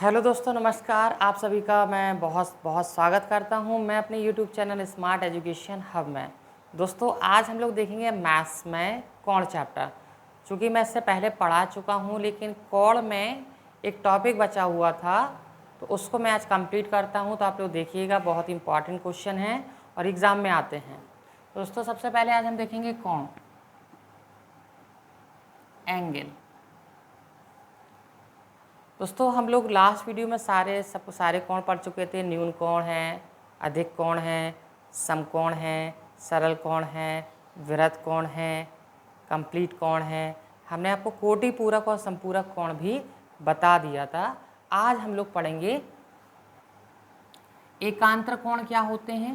Hello दोस्तों, नमस्कार। आप सभी का मैं बहुत बहुत स्वागत करता हूं मैं अपने YouTube channel smart education hub में। दोस्तों, आज हम लोग देखेंगे मैथ्स में कोण चैप्टर। चूँकि मैं इससे पहले पढ़ा चुका हूं, लेकिन कोण में एक टॉपिक बचा हुआ था, तो उसको मैं आज कंप्लीट करता हूं। तो आप लोग देखिएगा, बहुत इंपॉर्टेंट क्वेश्चन है और एग्ज़ाम में आते हैं। दोस्तों, सबसे पहले आज हम देखेंगे कोण, एंगल। दोस्तों, हम लोग लास्ट वीडियो में सारे कोण पढ़ चुके थे। न्यून कोण है, अधिक कोण है, समकोण है, सरल कोण है, वृत्त कोण है, कंप्लीट कोण है। हमने आपको कोटि पूरक और संपूरक कोण भी बता दिया था। आज हम लोग पढ़ेंगे एकांतर कोण क्या होते हैं,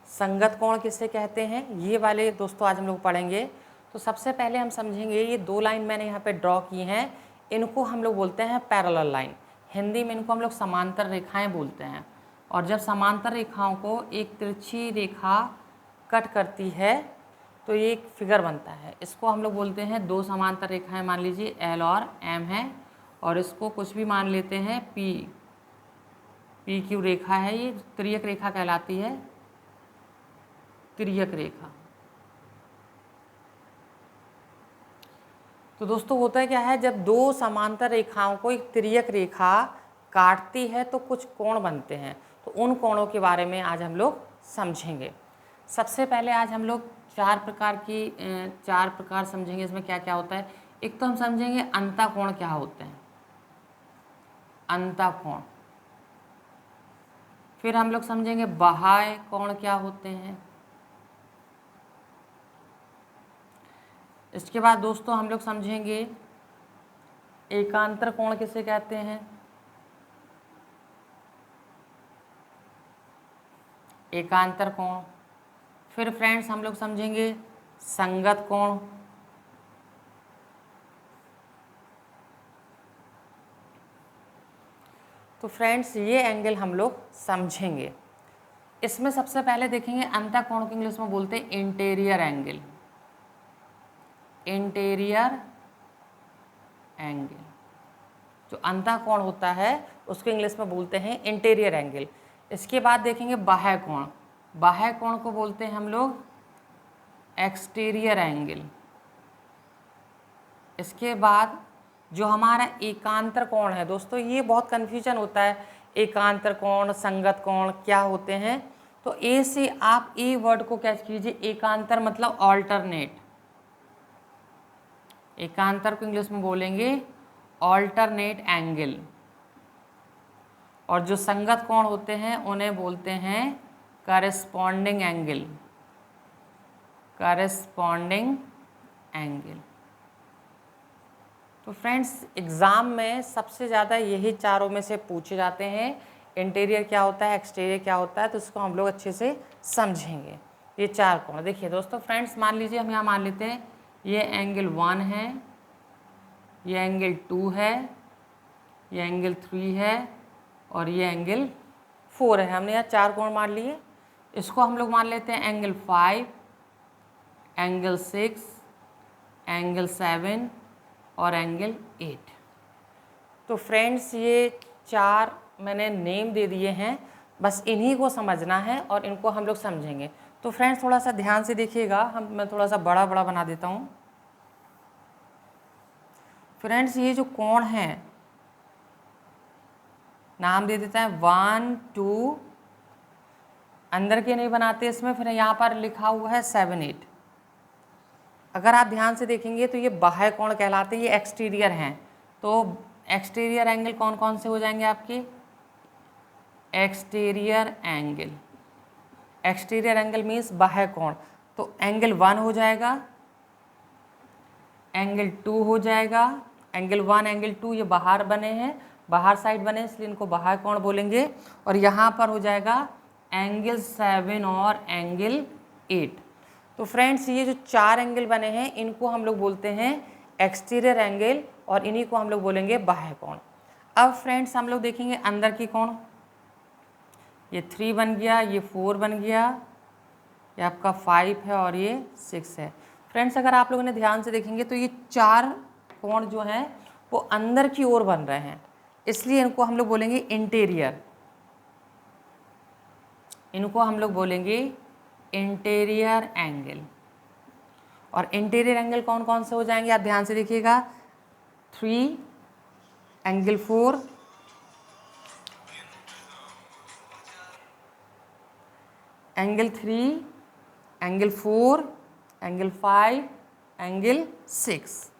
संगत कोण किसे कहते हैं, ये वाले दोस्तों आज हम लोग पढ़ेंगे। तो सबसे पहले हम समझेंगे, ये दो लाइन मैंने यहाँ पे ड्रॉ की हैं, इनको हम लोग बोलते हैं पैरेलल लाइन। हिंदी में इनको हम लोग समांतर रेखाएं बोलते हैं। और जब समांतर रेखाओं को एक तिरछी रेखा कट करती है तो ये एक फिगर बनता है। इसको हम लोग बोलते हैं दो समांतर रेखाएं, मान लीजिए एल और एम है, और इसको कुछ भी मान लेते हैं पी क्यू रेखा है। ये तिर्यक रेखा कहलाती है, तिर्यक रेखा। तो दोस्तों, होता है क्या है, जब दो समांतर रेखाओं को एक तिर्यक रेखा काटती है तो कुछ कोण बनते हैं। तो उन कोणों के बारे में आज हम लोग समझेंगे। सबसे पहले आज हम लोग चार प्रकार समझेंगे। इसमें क्या क्या होता है। एक तो हम समझेंगे अंतःकोण क्या होते हैं, अंतःकोण। फिर हम लोग समझेंगे बाह्य कोण क्या होते हैं। इसके बाद दोस्तों हम लोग समझेंगे एकांतर कोण किसे कहते हैं, एकांतर कोण। फिर फ्रेंड्स हम लोग समझेंगे संगत कोण। तो फ्रेंड्स, ये एंगल हम लोग समझेंगे। इसमें सबसे पहले देखेंगे अंतःकोण को इंग्लिश में बोलते हैं इंटीरियर एंगल, इंटीरियर एंगल। जो अंतःकोण होता है उसको इंग्लिश में बोलते हैं इंटीरियर एंगल। इसके बाद देखेंगे बाह्य कोण। बाह्य कोण को बोलते हैं हम लोग एक्सटीरियर एंगल। इसके बाद जो हमारा एकांतर कोण है दोस्तों, ये बहुत कन्फ्यूजन होता है, एकांतर कोण संगत कोण क्या होते हैं। तो ए से आप ए वर्ड को कैच कीजिए, एकांतर मतलब ऑल्टरनेट। एकांतर को इंग्लिश में बोलेंगे ऑल्टरनेट एंगल। और जो संगत कोण होते हैं उन्हें बोलते हैं करेस्पॉन्डिंग एंगल, करेस्पॉन्डिंग एंगल। तो फ्रेंड्स, एग्ज़ाम में सबसे ज़्यादा यही चारों में से पूछे जाते हैं। इंटीरियर क्या होता है, एक्सटीरियर क्या होता है, तो इसको हम लोग अच्छे से समझेंगे। ये चार कोण देखिए दोस्तों। फ्रेंड्स, मान लीजिए हम यहाँ मान लेते हैं ये एंगल 1 है, ये एंगल 2 है, ये एंगल 3 है और ये एंगल 4 है। हमने यहाँ चार कोण मान लिए। इसको हम लोग मान लेते हैं एंगल 5, एंगल 6, एंगल 7 और एंगल 8। तो फ्रेंड्स, ये चार मैंने नेम दे दिए हैं, बस इन्हीं को समझना है और इनको हम लोग समझेंगे। तो फ्रेंड्स, थोड़ा सा ध्यान से देखिएगा, मैं थोड़ा सा बड़ा बड़ा बना देता हूँ। फ्रेंड्स, ये जो कोण है, नाम दे देता है 1 2, अंदर के नहीं बनाते इसमें, फिर यहाँ पर लिखा हुआ है 7 8। अगर आप ध्यान से देखेंगे तो ये बाह्य कोण कहलाते हैं, ये एक्सटीरियर हैं। तो एक्सटीरियर एंगल कौन कौन से हो जाएंगे आपके, exterior angle. Exterior angle means बाह्य कोण। तो एंगल 1 हो जाएगा, एंगल 2 हो जाएगा। एंगल 1 एंगल 2 ये बाहर बने हैं, बाहर साइड बने, इसलिए इनको बाह्य कोण बोलेंगे। और यहाँ पर हो जाएगा एंगल 7 और एंगल 8। तो फ्रेंड्स, ये जो चार एंगल बने हैं इनको हम लोग बोलते हैं एक्सटीरियर एंगल और इन्हीं को हम लोग बोलेंगे बाह्य कोण। अब फ्रेंड्स, हम लोग देखेंगे अंदर की कोण। ये 3 बन गया, ये 4 बन गया, ये आपका 5 है और ये 6 है। फ्रेंड्स, अगर आप लोगों ने ध्यान से देखेंगे तो ये चार कोण जो हैं वो अंदर की ओर बन रहे हैं। इसलिए इनको हम लोग बोलेंगे इंटीरियर, इनको हम लोग बोलेंगे इंटीरियर एंगल। और इंटीरियर एंगल कौन कौन से हो जाएंगे, आप ध्यान से देखिएगा, 3, angle 4, angle 3, angle 4, angle 5, angle 6,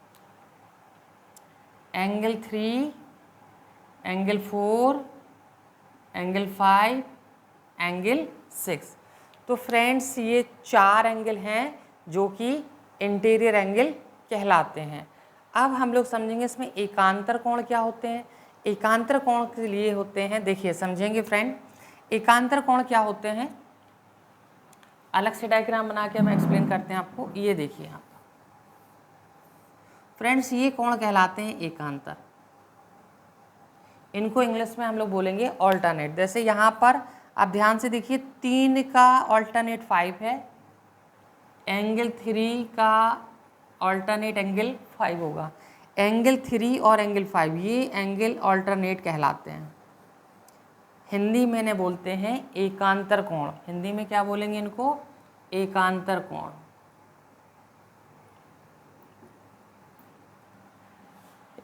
angle 3, angle 4, angle 5, angle 6। तो फ्रेंड्स ये 4 एंगल हैं जो कि इंटीरियर एंगल कहलाते हैं। अब हम लोग समझेंगे इसमें एकांतर कोण क्या होते हैं। एकांतर कोण के लिए होते हैं, देखिए समझेंगे फ्रेंड, एकांतर कोण क्या होते हैं, अलग से डायग्राम बना के हम एक्सप्लेन करते हैं आपको। ये देखिए यहाँ फ्रेंड्स, ये कोण कहलाते हैं एकांतर। इनको इंग्लिश में हम लोग बोलेंगे ऑल्टरनेट। जैसे यहाँ पर आप ध्यान से देखिए, 3 का ऑल्टरनेट 5 है, एंगल 3 का ऑल्टरनेट एंगल 5 होगा। एंगल 3 और एंगल 5 ये एंगल ऑल्टरनेट कहलाते हैं। हिंदी में इन्हें बोलते हैं एकांतर कोण। हिंदी में क्या बोलेंगे इनको, एकांतर कोण।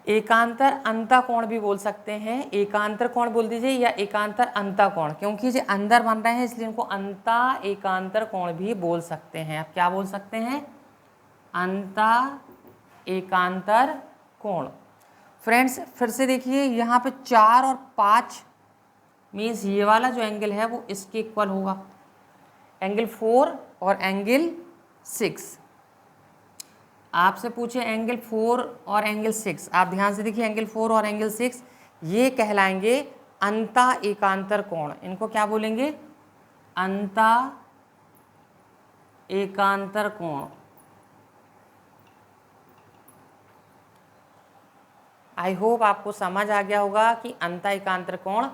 एकांतर अंता कोण भी बोल सकते हैं, एकांतर कोण बोल दीजिए या एकांतर अंता कोण, क्योंकि ये अंदर बन रहे हैं इसलिए इनको अंता एकांतर कोण भी बोल सकते हैं। आप क्या बोल सकते हैं, अंता एकांतर कोण। फ्रेंड्स फिर से देखिए, यहाँ पे 4 और 5 मीन्स ये वाला जो एंगल है वो इसके इक्वल होगा, एंगल 4 और एंगल 6। आपसे पूछे एंगल 4 और एंगल 6, आप ध्यान से देखिए, एंगल 4 और एंगल 6 ये कहलाएंगे अंता एकांतर कोण। इनको क्या बोलेंगे, अंता एकांतर कोण। आई होप आपको समझ आ गया होगा कि अंता एकांतर कोण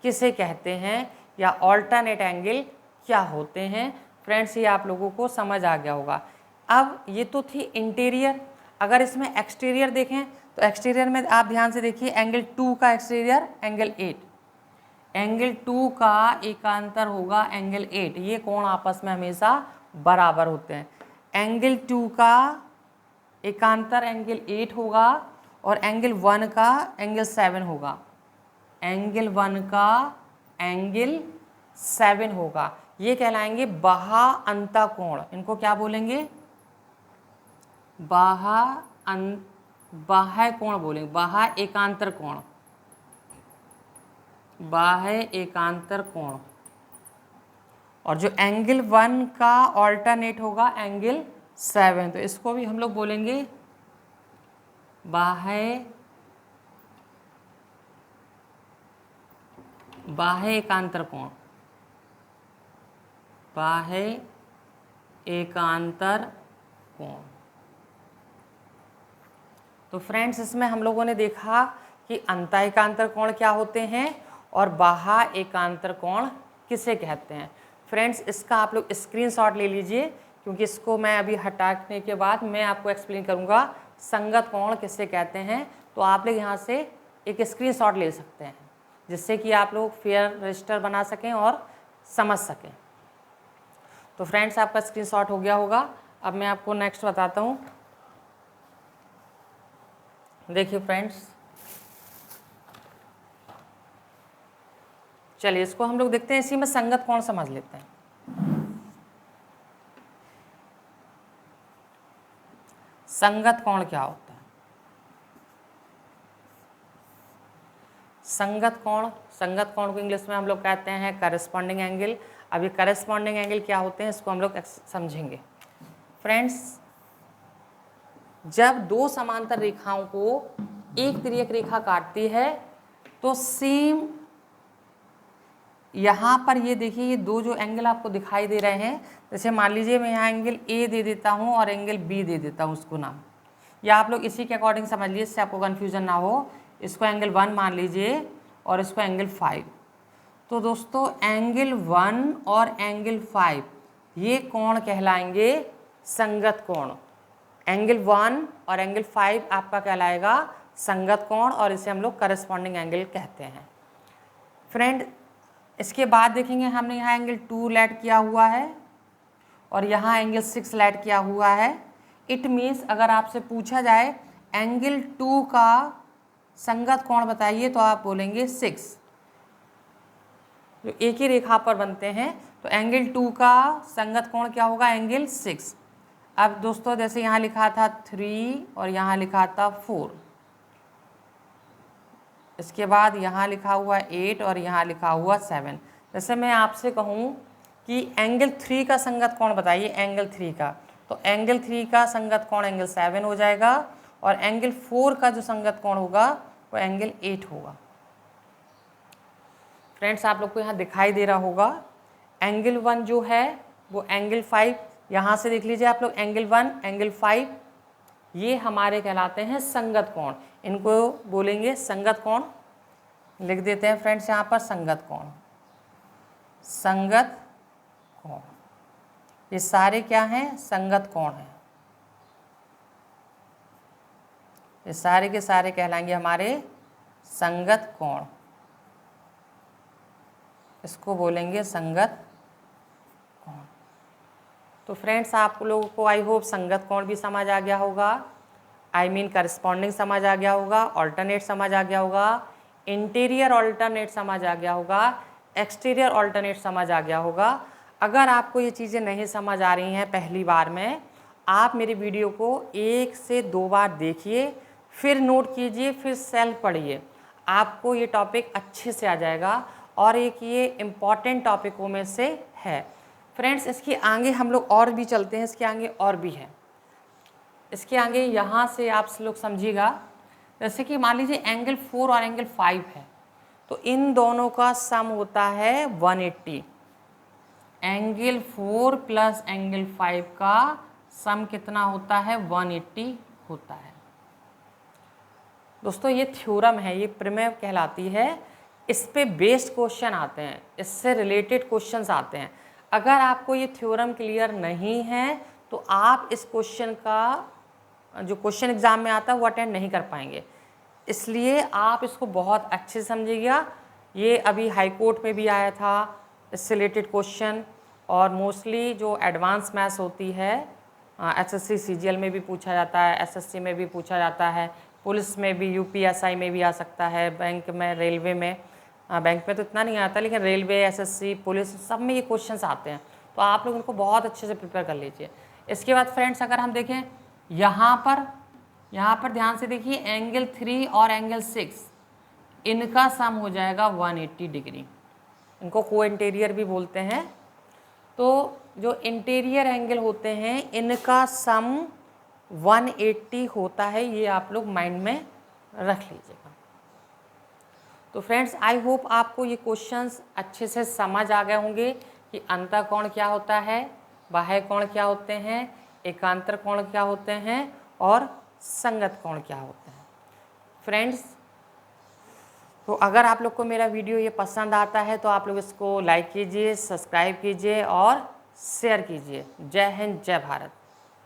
किसे कहते हैं या ऑल्टरनेट एंगल क्या होते हैं। फ्रेंड्स ये आप लोगों को समझ आ गया होगा। अब ये तो थी इंटीरियर। अगर इसमें एक्सटीरियर देखें तो एक्सटीरियर में आप ध्यान से देखिए, एंगल 2 का एक्सटीरियर एंगल 8, एंगल 2 का एकांतर होगा एंगल 8। ये कोण आपस में हमेशा बराबर होते हैं। एंगल 2 का एकांतर एंगल 8 होगा और एंगल 1 का एंगल 7 होगा, एंगल 1 का एंगल 7 होगा। ये कहलाएंगे बाहा अंता कोण। इनको क्या बोलेंगे, बाह्य कोण बोलेंगे, बाह्य एकांतर कोण, बाह्य एकांतर कोण। और जो एंगल 1 का ऑल्टरनेट होगा एंगल 7, तो इसको भी हम लोग बोलेंगे बाह्य एकांतर कोण, बाह्य एकांतर कोण। तो फ्रेंड्स इसमें हम लोगों ने देखा कि अंता एकांतर कोण क्या होते हैं और बाह्य एकांतर कोण किसे कहते हैं। फ्रेंड्स इसका आप लोग स्क्रीनशॉट ले लीजिए, क्योंकि इसको मैं अभी हटाने के बाद मैं आपको एक्सप्लेन करूंगा संगत कोण किसे कहते हैं। तो आप लोग यहाँ से एक स्क्रीनशॉट ले सकते हैं, जिससे कि आप लोग फेयर रजिस्टर बना सकें और समझ सकें। तो फ्रेंड्स आपका स्क्रीनशॉट हो गया होगा। अब मैं आपको नेक्स्ट बताता हूँ। देखिए फ्रेंड्स, चलिए इसको हम लोग देखते हैं, इसी में संगत कोण समझ लेते हैं। संगत कोण क्या होता है, संगत कोण को इंग्लिश में हम लोग कहते हैं करस्पॉन्डिंग एंगल। अब ये करस्पॉन्डिंग एंगल क्या होते हैं इसको हम लोग समझेंगे। फ्रेंड्स जब 2 समांतर रेखाओं को एक तिर्यक रेखा काटती है तो सेम यहाँ पर ये देखिए, ये 2 जो एंगल आपको दिखाई दे रहे हैं, जैसे मान लीजिए मैं यहाँ एंगल ए दे देता हूँ और एंगल बी दे देता हूँ उसको नाम, या आप लोग इसी के अकॉर्डिंग समझ लीजिए, इससे आपको कन्फ्यूजन ना हो। इसको एंगल 1 मान लीजिए और इसको एंगल 5। तो दोस्तों एंगल 1 और एंगल 5 ये कोण कहलाएंगे संगत कोण। एंगल 1 और एंगल 5 आपका कहलाएगा संगत कोण और इसे हम लोग करस्पॉन्डिंग एंगल कहते हैं। फ्रेंड इसके बाद देखेंगे हमने यहाँ एंगल 2 लेट किया हुआ है और यहाँ एंगल 6 लेट किया हुआ है। इट मीन्स अगर आपसे पूछा जाए एंगल 2 का संगत कोण बताइए तो आप बोलेंगे 6। जो एक ही रेखा पर बनते हैं तो एंगल 2 का संगत कोण क्या होगा? एंगल 6। अब दोस्तों जैसे यहाँ लिखा था 3 और यहाँ लिखा था 4, इसके बाद यहाँ लिखा हुआ 8 और यहाँ लिखा हुआ 7। जैसे मैं आपसे कहूँ कि एंगल 3 का संगत कोण बताइए एंगल 3 का, तो एंगल 3 का संगत कोण एंगल 7 हो जाएगा और एंगल 4 का जो संगत कोण होगा वो एंगल 8 होगा। फ्रेंड्स आप लोग को यहाँ दिखाई दे रहा होगा एंगल 1 जो है वो एंगल 5, यहाँ से देख लीजिए आप लोग एंगल 1 एंगल 5 ये हमारे कहलाते हैं संगत कोण, इनको बोलेंगे संगत कोण। लिख देते हैं फ्रेंड्स यहाँ पर संगत कोण, संगत कोण, ये सारे क्या हैं? संगत कोण हैं। ये सारे के सारे कहलाएंगे हमारे संगत कोण, इसको बोलेंगे संगत कोण। तो फ्रेंड्स आप लोगों को आई होप संगत कोण भी समझ आ गया होगा, आई मीन करस्पॉन्डिंग समझ आ गया होगा, ऑल्टरनेट समझ आ गया होगा, इंटीरियर ऑल्टरनेट समझ आ गया होगा, एक्सटीरियर ऑल्टरनेट समझ आ गया होगा। अगर आपको ये चीज़ें नहीं समझ आ रही हैं पहली बार में, आप मेरी वीडियो को 1 से 2 बार देखिए, फिर नोट कीजिए, फिर सेल्फ पढ़िए, आपको ये टॉपिक अच्छे से आ जाएगा और एक ये इम्पॉर्टेंट टॉपिकों में से है। फ्रेंड्स इसके आगे हम लोग और भी चलते हैं, इसके आगे और भी है। इसके आगे यहाँ से आप लोग समझिएगा, जैसे कि मान लीजिए एंगल 4 और एंगल 5 है तो इन दोनों का सम होता है 180। एंगल 4 प्लस एंगल 5 का सम कितना होता है? 180 होता है। दोस्तों ये थ्योरम है, ये प्रमेय कहलाती है, इस पे बेस्ड क्वेश्चन आते हैं, इससे रिलेटेड क्वेश्चंस आते हैं। अगर आपको ये थ्योरम क्लियर नहीं है तो आप इस क्वेश्चन का जो क्वेश्चन एग्जाम में आता है वो अटेंड नहीं कर पाएंगे, इसलिए आप इसको बहुत अच्छे से समझिएगा। ये अभी हाई कोर्ट में भी आया था इससे रिलेटेड क्वेश्चन, और मोस्टली जो एडवांस मैथ्स होती है एसएससी सीजीएल में भी पूछा जाता है, एसएससी में भी पूछा जाता है, पुलिस में भी, यूपीएसआई में भी आ सकता है, बैंक में, रेलवे में, बैंक में तो इतना नहीं आता लेकिन रेलवे, एसएससी, पुलिस सब में ये क्वेश्चंस आते हैं, तो आप लोग इनको बहुत अच्छे से प्रिपेयर कर लीजिए। इसके बाद फ्रेंड्स अगर हम देखें यहाँ पर ध्यान से देखिए एंगल 3 और एंगल 6 इनका सम हो जाएगा 180 डिग्री, इनको को इंटीरियर भी बोलते हैं। तो जो इंटीरियर एंगल होते हैं इनका सम 180 होता है, ये आप लोग माइंड में रख लीजिएगा। तो फ्रेंड्स आई होप आपको ये क्वेश्चंस अच्छे से समझ आ गए होंगे कि अंतःकोण क्या होता है, बाह्य कोण क्या होते हैं, एकांतर कोण क्या होते हैं और संगत कोण क्या होते हैं। फ्रेंड्स तो अगर आप लोग को मेरा वीडियो ये पसंद आता है तो आप लोग इसको लाइक कीजिए, सब्सक्राइब कीजिए और शेयर कीजिए। जय हिंद, जय भारत।